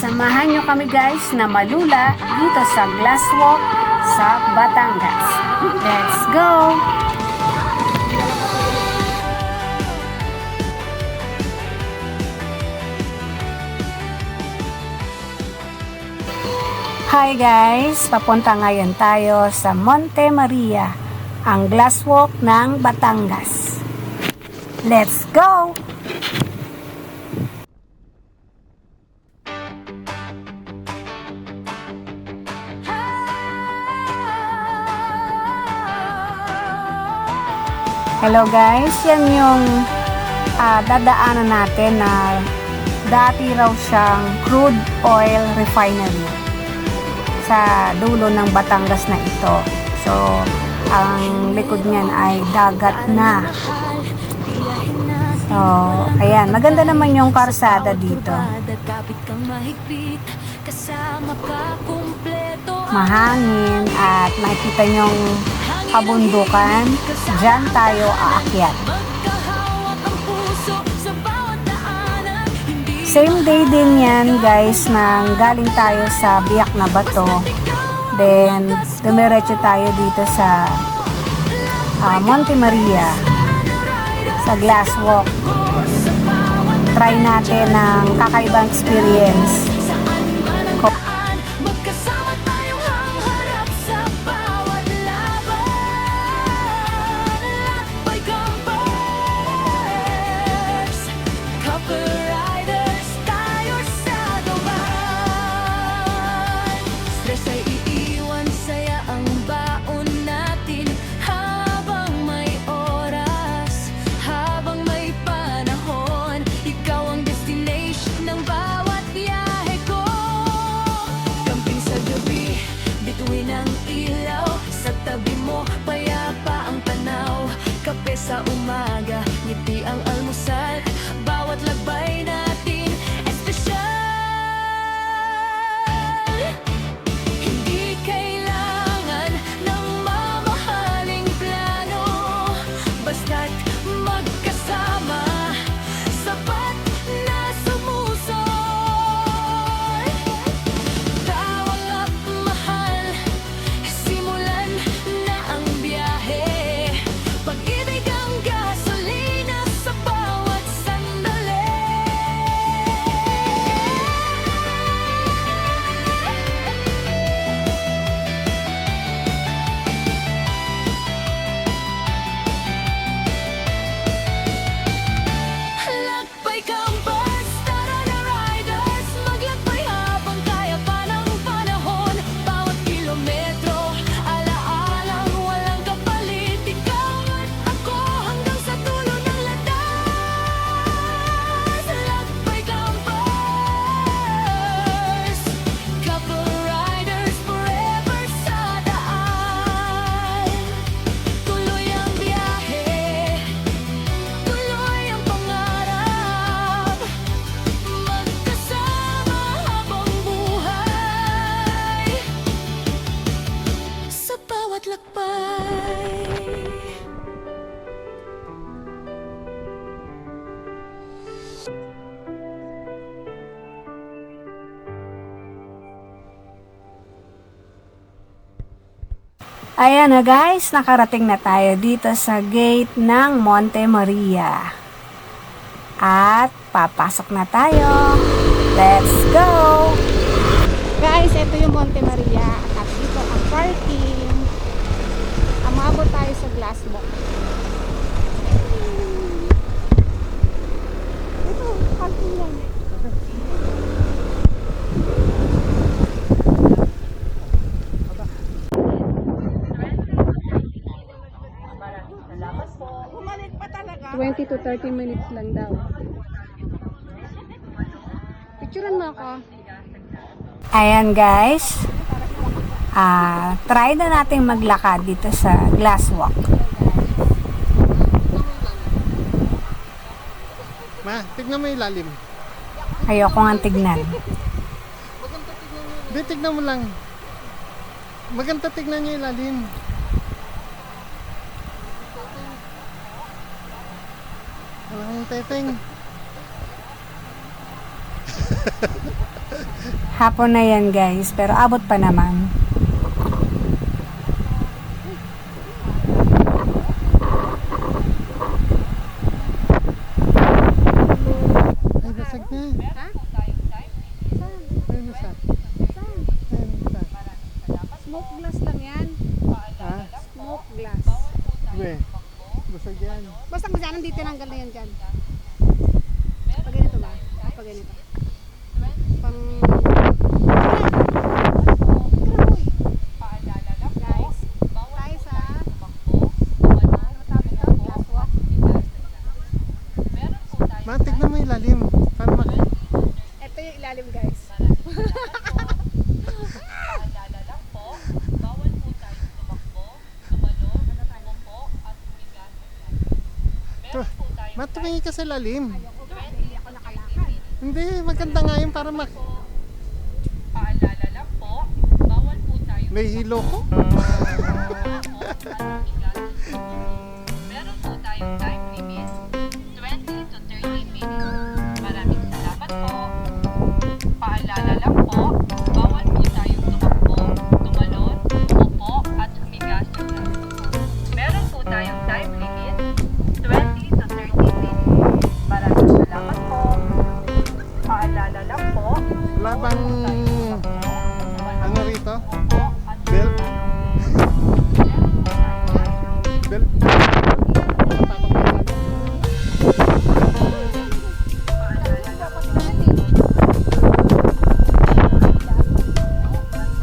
samahan nyo kami guys na malula dito sa Glass Walk sa Batangas. Let's go! Hi guys! Papunta ngayon tayo sa Monte Maria, ang Glass Walk ng Batangas. Let's go! Hello guys, yan yung dadaanan natin na dati raw siyang crude oil refinery sa dulo ng Batangas na ito. So, ang likod niyan ay dagat na. So, ayan, maganda naman yung karsada dito. Mahangin at makikita nyong kabundukan. Diyan tayo aakyat. Same day din yan guys, nang galing tayo sa Biak na Bato. Then, dumiretso tayo dito sa Monte Maria, sa Glass Walk. Try natin ng kakaibang experience. Sa umaga, ngiti ang almusal, bawat lagbay natin espesyal. Hindi kailangan ng mamahaling plano, basta't magkasama, sapat na sumusol. Tawag at mahal, simulan na ang biyahe. Pag-ibig ang gasolina sa bawat sandali. Lakbay kang bus, tara na riders, maglakbay habang kaya pa ng panahon. Bawat kilometro, alaalang walang kapalit. Ikaw at ako hanggang sa dulo ng landas. Lakbay kang bus, couple riders forever sa daan. Tuloy ang biyahe, tuloy ang pangarap, magkasama habang buhay sa bawat lakbay. Ayan na guys, nakarating na tayo dito sa gate ng Monte Maria. At papasok na tayo. Let's go! Guys, ito yung Monte Maria. At dito ang parking. Amabot tayo sa Glass Walk. Ito, parking lang. $20 to 30 minutes lang daw. Picturean mo ako. Ayan guys. Try na natin maglakad dito sa Glass Walk. Ma, tignan mo yung ilalim. Ayoko nga tignan. Hindi, tignan mo lang. Maganda tignan nyo yung ilalim. Walang teteng. Hapon na yan guys, pero abot pa naman. Ay, basag na. Ha? Ay, nasa. Ay, nasa. Smoke glass lang yan. Ha? Smoke glass. Be, basag yan. Basta kung saan hindi tinanggal na yan dyan. Pag ganito ba? Pag ganito. Pang... Guys, tayo sa... Ano tawag ito? Glass walk. Ma, tignan mo yung lalim. Para Ito yung ilalim guys. Matumingin ka sa lalim. Hindi ako nakalakad. Hindi, maganda nga yun para Paalala lang po, bawal po tayo may hilo ko. Meron po tayong time limit, 20 to 30 minutes. Maraming salamat po. Paalala lang po, bawal po tayong tumakbo, tumalon, upo at humiga sa grass. Meron po tayong time limit, 20 to 30 minutes. Maraming salamat po. Paalala lang po, Labang, ano rito? upo at Belt? Belt?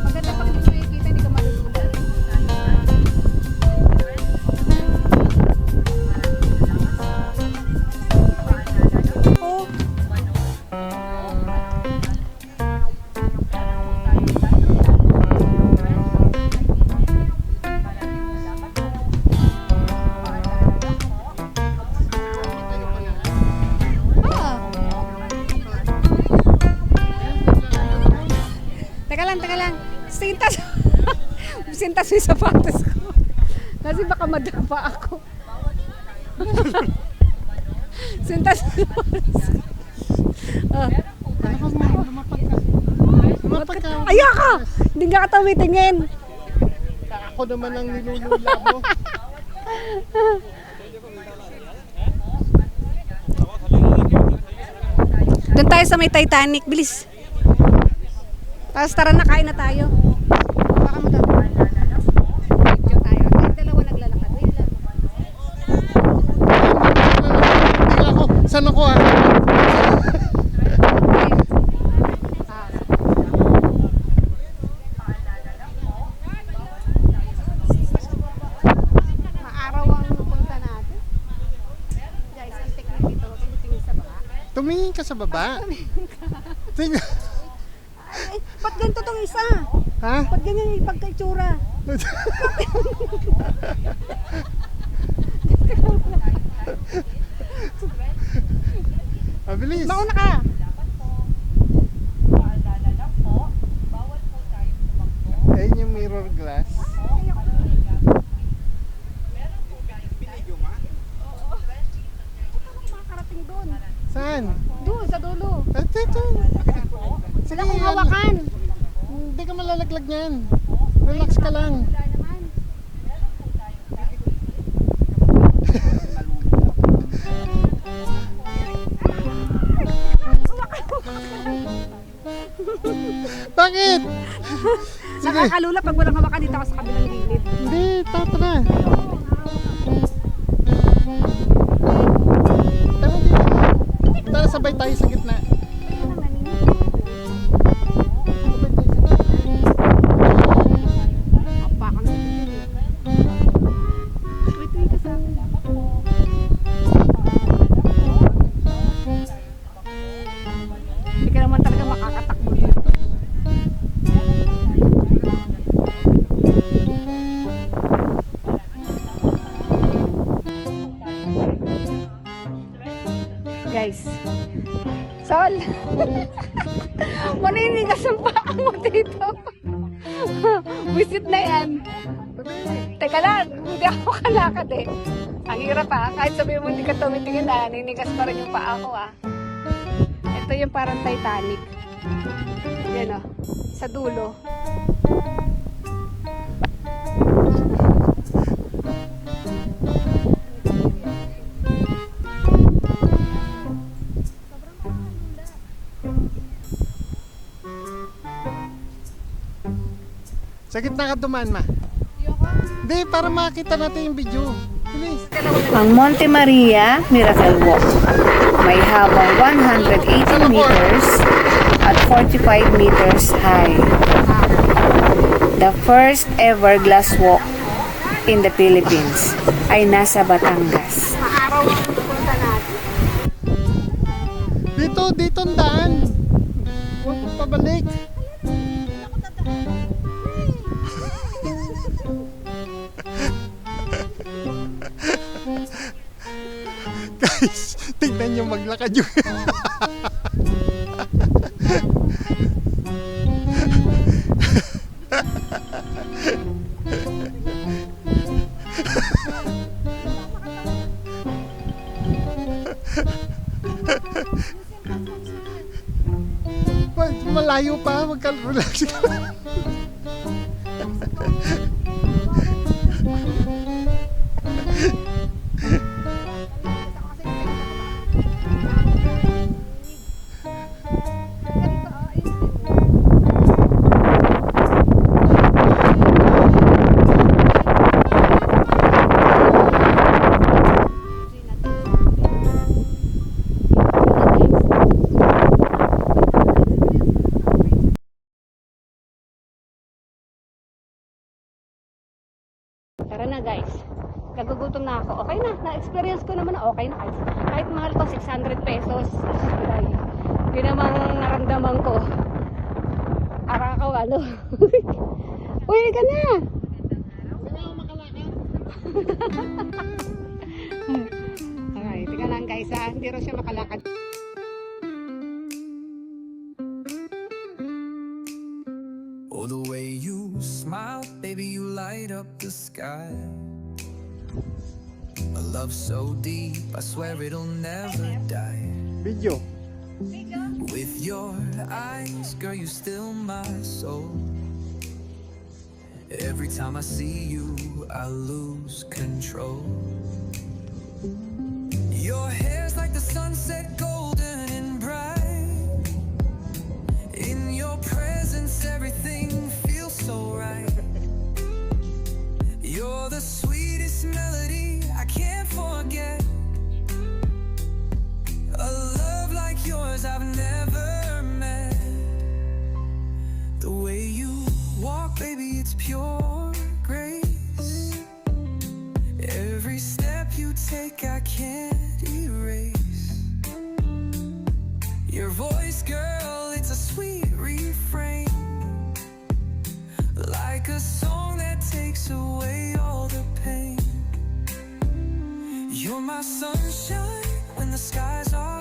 Maganda pag hindi mo nakikita, hindi ka malulunod. Teka lang. Sintas. Sintas yung sapatos ko. Kasi baka madapa ako. Sintas yung sapatos ko. Ah. Ano ka mo? Lumapag ka. Lumapag ka. Ayoko! Hindi nga ka tumitingin. Ako naman ang nilulula mo. Doon tayo sa may Titanic. Bilis. Tapos tara na, kain na tayo. Baka mo doon. Video tayo. Kahit dalawa naglalakad. Wait lang. Ako, saan ako ah? Maaraw ang punta natin. Guys, ang technique dito, tingin sa baka. Tumingin ka sa baba. Tingnan. Ay, ba't ganito tong isa? Ha? Ba't ganyan yung pagkaitsura? Mabilis. Mauna ka. Ayun yung mirror glass. Makakarating doon. Saan? Doon, sa dulo. Ito. Sila kong hawakan. Hindi ka malalaglag niyan. Relax ka lang. Wala naman. Bakit? Sige. Nakakalula pag walang hawakan dito ako sa kabilang gilid. Hindi, tara. Tara dito. Tara, sabay tayo sa gitna. Sabay tayo sa gitna. Apakan sa gilid. Wait ka sa akin. Hindi ka naman talaga makakatakbo dito. Guys. Sol! Maninigas ang paa mo dito. Visit na yan. Teka lang, hindi ako makalakad eh. Ang hirap ha, kahit sabihin mo hindi ka tumitingin na, ninigas pa rin yung paa ko ah. Ito yung parang Titanic. Yan o, sa dulo. Sa gitna ka dumaan, ma. Hindi, para makita natin yung video. Bilis. Ang Monte Maria Miracle Walk. May habang 180 meters at 45 meters high. The first ever glass walk in the Philippines ay nasa Batangas. Maaraw ang pupunta natin. Dito ang daan. Huwag mo pabalik. Guys, tignan nyo maglakad yung... Malayo pa, magka-relax ka. Tara na guys. Kagugutom na ako. Okay na. Na-experience ko naman na okay na. Kahit mahal to 600 pesos. Yun namang naramdaman ko. Arakaw ano. Uy, ka na. Okay, tika lang guys ha. Hindi rin siya makalakad. Oh, the way you smile, baby, you light up the sky. A love so deep, I swear it'll never die. Video. With your eyes, girl, you still my soul. Every time I see you, I lose control. Your hair's like the sunset, golden and bright. In your presence, everything feels so right. You're the sweetest melody I can't forget. A love like yours I've never met. The way you walk, baby, it's pure grace. Every step you take I can't erase. Your voice, girl, it's a sweet refrain, like a song that takes away all the pain. You're my sunshine when the skies are